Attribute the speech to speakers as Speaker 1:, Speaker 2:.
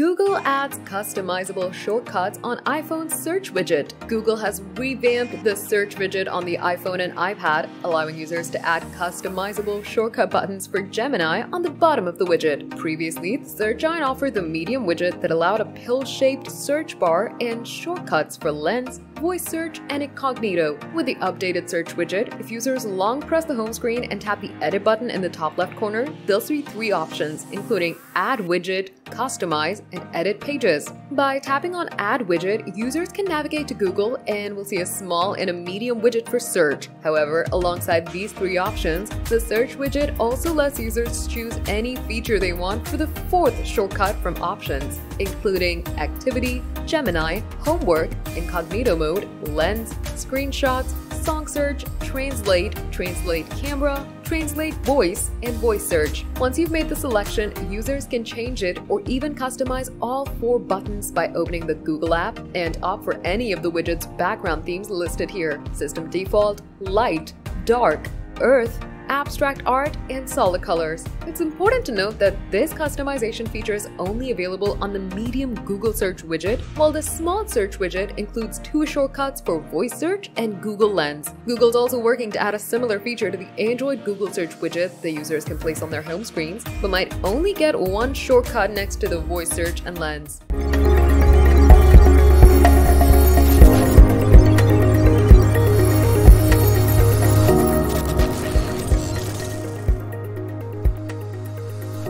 Speaker 1: Google adds customizable shortcuts on iPhone's search widget. Google has revamped the search widget on the iPhone and iPad, allowing users to add customizable shortcut buttons for Gemini on the bottom of the widget. Previously, the search engine offered the medium widget that allowed a pill-shaped search bar and shortcuts for Lens, voice search, and incognito. With the updated search widget, if users long press the home screen and tap the edit button in the top left corner, they'll see three options, including Add Widget, Customize, and Edit Pages. By tapping on Add Widget, users can navigate to Google and will see a small and a medium widget for search. However, alongside these three options, the search widget also lets users choose any feature they want for the fourth shortcut from options, including Activity, Gemini, Homework, Incognito Mode, Lens, Screenshots, Song Search, Translate, Translate Camera, Translate Voice, and Voice Search. Once you've made the selection, users can change it or even customize all four buttons by opening the Google app and opt for any of the widget's background themes listed here: System Default, Light, Dark, Earth, Abstract Art, and Solid Colors. It's important to note that this customization feature is only available on the medium Google search widget, while the small search widget includes two shortcuts for voice search and Google Lens. Google's also working to add a similar feature to the Android Google search widget that users can place on their home screens, but might only get one shortcut next to the voice search and Lens.